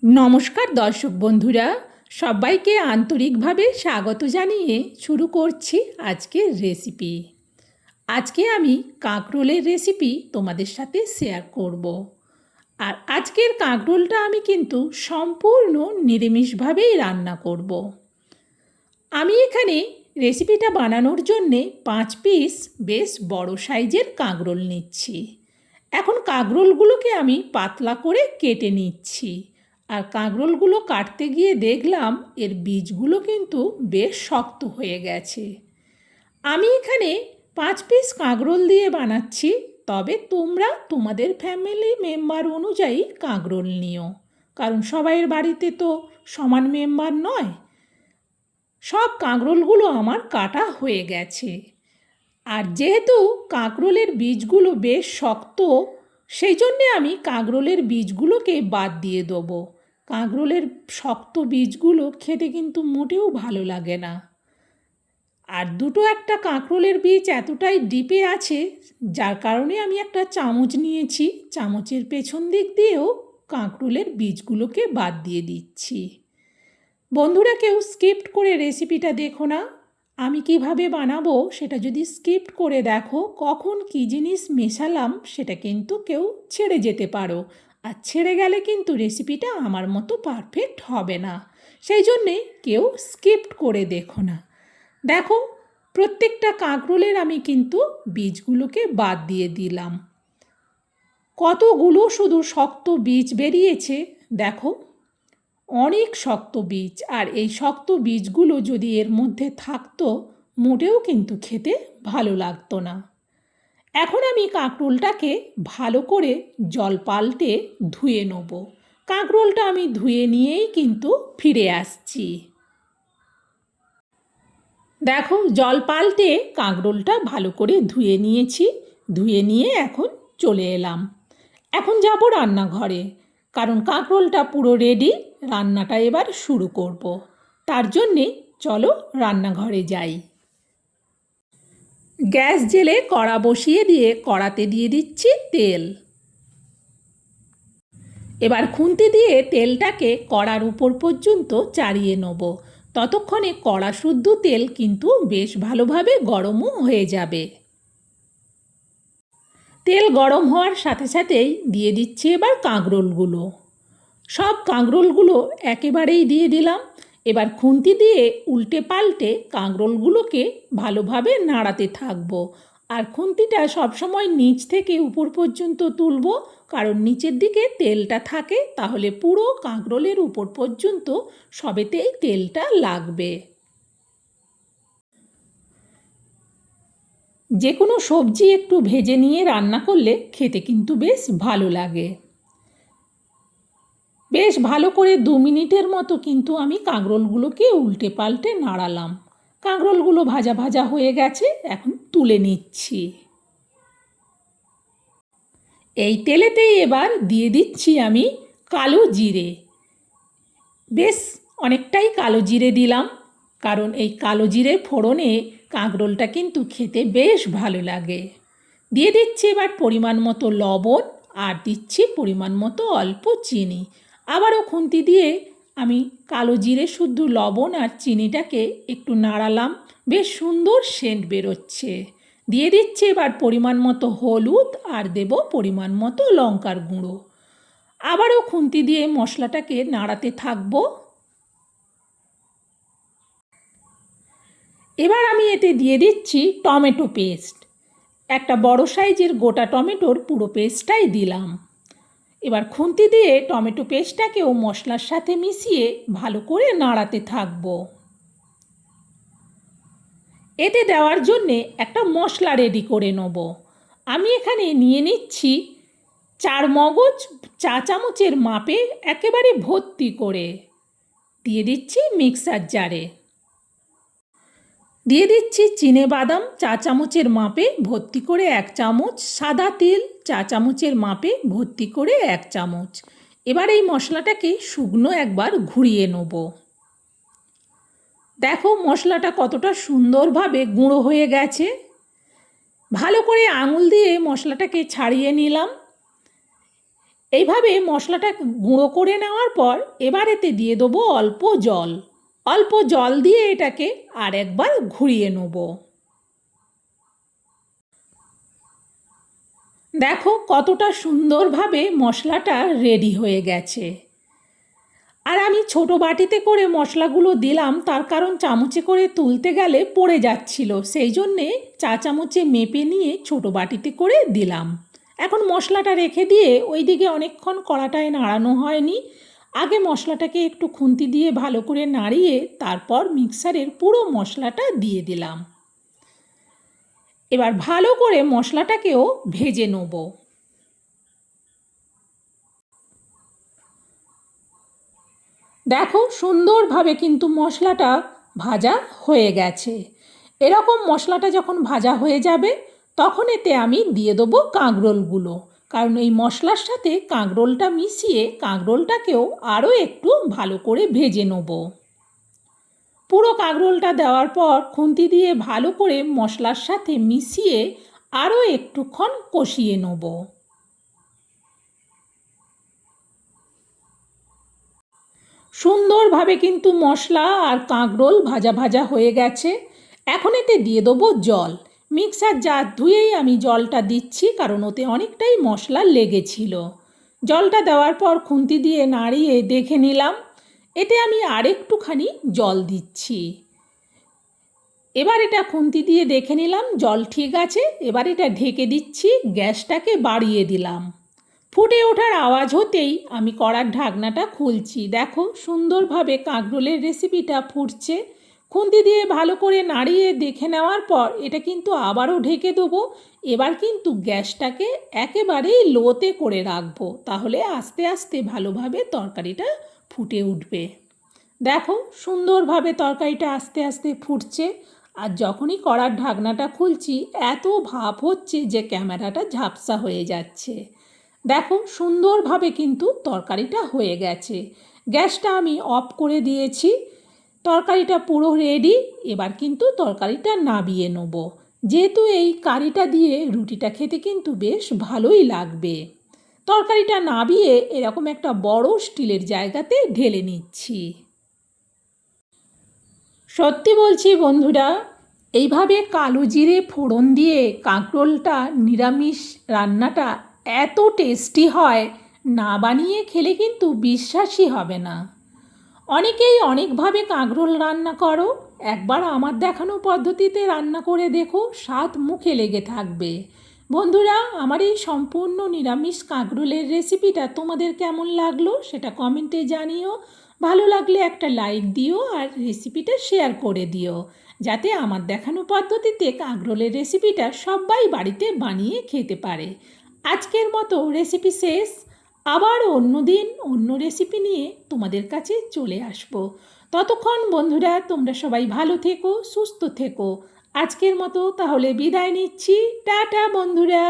নমস্কার দর্শক বন্ধুরা, সবাইকে আন্তরিকভাবে স্বাগত জানিয়ে শুরু করছি আজকের রেসিপি। আজকে আমি কাঁকরোলের রেসিপি তোমাদের সাথে শেয়ার করব। আর আজকের কাঁকরোলটা আমি কিন্তু সম্পূর্ণ নিরামিষভাবেই রান্না করব। আমি এখানে রেসিপিটা বানানোর জন্যে 5 পিস বেশ বড় সাইজের কাঁকরোল নিচ্ছি। এখন কাঁকরোলগুলোকে আমি পাতলা করে কেটে নিচ্ছি। আর কাঁকরোলগুলো কাটতে গিয়ে দেখলাম এর বীজগুলো কিন্তু বেশ শক্ত হয়ে গেছে। আমি এখানে 5 পিস কাঁকরোল দিয়ে বানাচ্ছি, তবে তোমরা তোমাদের ফ্যামিলি মেম্বার অনুযায়ী কাঁকরোল নিও, কারণ সবাইয়ের বাড়িতে তো সমান মেম্বার নয়। সব কাঁকরোলগুলো আমার কাটা হয়ে গেছে। আর যেহেতু কাঁকরোলের বীজগুলো বেশ শক্ত, সেই জন্যে আমি কাঁকরোলের বীজগুলোকে বাদ দিয়ে দেবো। কাঁকরোলের শক্ত বীজগুলো খেতে কিন্তু মোটেও ভালো লাগে না। আর একটা কাঁকরোলের বীজ এতটাই ডিপে আছে, যার কারণে আমি একটা চামচ নিয়েছি, চামচের পেছন দিক দিয়েও কাঁকরোলের বীজগুলোকে বাদ দিয়ে দিচ্ছি। বন্ধুরা, কেউ স্কিপ্ট করে রেসিপিটা দেখো না। আমি কিভাবে বানাবো সেটা যদি স্কিপ্ট করে দেখো, কখন কী জিনিস মেশালাম সেটা কিন্তু কেউ ছেড়ে যেতে পারো। আর ছেড়ে গেলে কিন্তু রেসিপিটা আমার মতো পারফেক্ট হবে না। সেই জন্যে কেউ স্কিপ্ট করে দেখো না। দেখো, প্রত্যেকটা কাঁকরোলের আমি কিন্তু বীজগুলোকে বাদ দিয়ে দিলাম। কতগুলো শুধু শক্ত বীজ বেরিয়েছে দেখো, অনেক শক্ত বীজ। আর এই শক্ত বীজগুলো যদি এর মধ্যে থাকতো, মোটেও কিন্তু খেতে ভালো লাগতো না। এখন আমি কাঁকরোলটাকে ভালো করে জল পাল্টে ধুয়ে নেব। কাঁকরোলটা আমি ধুয়ে নিয়েই কিন্তু ফিরে আসছি। দেখো, জল পাল্টে কাঁকরোলটা ভালো করে ধুয়ে নিয়েছি। ধুয়ে নিয়ে এখন চলে এলাম। এখন যাব রান্নাঘরে, কারণ কাঁকরোলটা পুরো রেডি। রান্নাটা এবার শুরু করব। তার জন্যে চলো রান্নাঘরে যাই। গ্যাস জেলে কড়া বসিয়ে দিয়ে কড়াতে দিয়ে দিচ্ছি তেল। এবার খুন্তি দিয়ে তেলটাকে কড়ার উপর পর্যন্ত চাড়িয়ে নেব। ততক্ষণে কড়া শুদ্ধ তেল কিন্তু বেশ ভালোভাবে গরমও হয়ে যাবে। তেল গরম হওয়ার সাথে সাথেই দিয়ে দিচ্ছি এবার কাঁকরোলগুলো। সব কাঁকরোলগুলো একেবারেই দিয়ে দিলাম। এবার খুন্তি দিয়ে উল্টে পাল্টে কাঁকরোলগুলোকে ভালোভাবে নাড়াতে থাকবো। আর খুন্তিটা সবসময় নিচ থেকে উপর পর্যন্ত তুলব, কারণ নিচের দিকে তেলটা থাকে, তাহলে পুরো কাঁকরোলের উপর পর্যন্ত সবেতেই তেলটা লাগবে। যে কোনো সবজি একটু ভেজে নিয়ে রান্না করলে খেতে কিন্তু বেশ ভালো লাগে। বেশ ভালো করে 2 মিনিটের মতো কিন্তু আমি কাঁকরোলগুলোকে উল্টে পাল্টে নাড়ালাম। কাঁকরোলগুলো ভাজা ভাজা হয়ে গেছে, এখন তুলে নিচ্ছি। এই তেলেতেই এবার দিয়ে দিচ্ছি আমি কালো জিরে। বেশ অনেকটাই কালো জিরে দিলাম, কারণ এই কালো জিরে ফোড়নে কাঁকরোলটা কিন্তু খেতে বেশ ভালো লাগে। দিয়ে দিচ্ছি এবার পরিমাণ মতো লবণ, আর দিচ্ছি পরিমাণ মতো অল্প চিনি। আবারও খুন্তি দিয়ে আমি কালো জিরে শুদ্ধ লবণ আর চিনিটাকে একটু নাড়ালাম। বেশ সুন্দর সেন্ট বেরোচ্ছে। দিয়ে দিচ্ছি এবার পরিমাণ মতো হলুদ, আর দেব পরিমাণ মতো লঙ্কার গুঁড়ো। আবারও খুন্তি দিয়ে মশলাটাকে নাড়াতে থাকবো। এবার আমি এতে দিয়ে দিচ্ছি টমেটো পেস্ট। একটা বড় সাইজের গোটা টমেটোর পুরো পেস্টটাই দিলাম। এবার খুন্তি দিয়ে টমেটো পেস্টটাকেও মশলার সাথে মিশিয়ে ভালো করে নাড়াতে থাকবো। এতে দেওয়ার জন্যে একটা মশলা রেডি করে নেব। আমি এখানে নিয়ে নিচ্ছি 4 মগজ, চা চামচের মাপে একেবারে ভর্তি করে দিয়ে দিচ্ছি মিক্সার জারে। দিয়ে দিচ্ছি চিনেবাদাম চা চামচের মাপে ভর্তি করে 1 চামচ, সাদা তিল চা চামচের মাপে ভর্তি করে 1 চামচ। এবার এই মশলাটাকে শুকনো একবার ঘুরিয়ে নেব। দেখো, মশলাটা কতটা সুন্দরভাবে গুঁড়ো হয়ে গেছে। ভালো করে আঙুল দিয়ে মশলাটাকে ছাড়িয়ে নিলাম। এইভাবে মশলাটা গুঁড়ো করে নেওয়ার পর এবার এতে দিয়ে দেবো অল্প জল। অল্প জল দিয়ে এটাকে আর একবার ঘুরিয়ে নেব। দেখো কতটা সুন্দরভাবে মশলাটা রেডি হয়ে গেছে। আর আমি ছোট বাটিতে করে মশলাগুলো দিলাম, তার কারণ চামচে করে তুলতে গেলে পড়ে যাচ্ছিল, সেই জন্যে চা চামচে মেপে নিয়ে ছোট বাটিতে করে দিলাম। এখন মশলাটা রেখে দিয়ে ওইদিকে অনেকক্ষণ কড়াটায় নাড়ানো হয়নি। আগে মশলাটাকে একটু খুন্তি দিয়ে ভালো করে নাড়িয়ে তারপর মিক্সারের পুরো মশলাটা দিয়ে দিলাম। এবার ভালো করে মশলাটাকেও ভেজে নেব। দেখো সুন্দরভাবে কিন্তু মশলাটা ভাজা হয়ে গেছে। এরকম মশলাটা যখন ভাজা হয়ে যাবে তখন এতে আমি দিয়ে দেবো কাঁকরোলগুলো, কারণ এই মশলার সাথে কাঁকরোলটা মিশিয়ে কাঁকরোলটাকেও আরও একটু ভালো করে ভেজে নেব। পুরো কাঁকরোলটা দেওয়ার পর খুন্তি দিয়ে ভালো করে মশলার সাথে মিশিয়ে আরও একটুক্ষণ কষিয়ে নেব। সুন্দরভাবে কিন্তু মশলা আর কাঁকরোল ভাজা ভাজা হয়ে গেছে। এখন এতে দিয়ে দেবো জল। মিক্সার জার ধুয়েই আমি জলটা দিচ্ছি, কারণ ওতে অনেকটাই মশলা লেগেছিল। জলটা দেওয়ার পর খুন্তি দিয়ে নাড়িয়ে দেখে নিলাম, এতে আমি আরেকটুখানি জল দিচ্ছি। এবার এটা খুন্তি দিয়ে দেখে নিলাম জল ঠিক আছে। এবার এটা ঢেকে দিচ্ছি, গ্যাসটাকে বাড়িয়ে দিলাম। ফুটে ওঠার আওয়াজ হতেই আমি কড়ার ঢাকনাটা খুলছি। দেখো সুন্দরভাবে কাঁকরোলের রেসিপিটা ফুটছে। খুন্তি দিয়ে ভালো করে নাড়িয়ে দেখে নেওয়ার পর এটা কিন্তু আবারও ঢেকে দেবো। এবার কিন্তু গ্যাসটাকে একেবারেই লোতে করে রাখবো, তাহলে আস্তে আস্তে ভালোভাবে তরকারিটা ফুটে উঠবে। দেখো সুন্দরভাবে তরকারিটা আস্তে আস্তে ফুটছে। আর যখনই কড়ার ঢাকনাটা খুলছি এত ভাপ হচ্ছে যে ক্যামেরাটা ঝাপসা হয়ে যাচ্ছে। দেখো সুন্দরভাবে কিন্তু তরকারিটা হয়ে গেছে। গ্যাসটা আমি অফ করে দিয়েছি। তরকারিটা পুরো রেডি। এবার কিন্তু তরকারিটা নামিয়ে নেব। যেহেতু এই কারিটা দিয়ে রুটিটা খেতে কিন্তু বেশ ভালোই লাগবে। তরকারিটা নামিয়ে এরকম একটা বড় স্টিলের জায়গাতে ঢেলে নিচ্ছি। সত্যি বলছি বন্ধুরা, এইভাবে কালো জিরে ফোড়ন দিয়ে কাঁকরোলটা নিরামিষ রান্নাটা এত টেস্টি হয়, না বানিয়ে খেলে কিন্তু বিশ্বাসই হবে না। অনেকেই অনেকভাবে কাঁকরোল রান্না করো, একবার আমার দেখানো পদ্ধতিতে রান্না করে দেখো, স্বাদ মুখে লেগে থাকবে। বন্ধুরা, আমার এই সম্পূর্ণ নিরামিষ কাঁকরোলের রেসিপিটা তোমাদের কেমন লাগলো সেটা কমেন্টে জানিও। ভালো লাগলে একটা লাইক দিও আর রেসিপিটা শেয়ার করে দিও, যাতে আমার দেখানো পদ্ধতিতে কাঁকরোলের রেসিপিটা সবাই বাড়িতে বানিয়ে খেতে পারে। আজকের মতো রেসিপি শেষ। আবার অন্য দিন অন্য রেসিপি নিয়ে তোমাদের কাছে চলে আসব। ততক্ষণ বন্ধুরা তোমরা সবাই ভালো থেকো, সুস্থ থেকো। আজকের মতো তাহলে বিদায় নিচ্ছি। টাটা বন্ধুরা।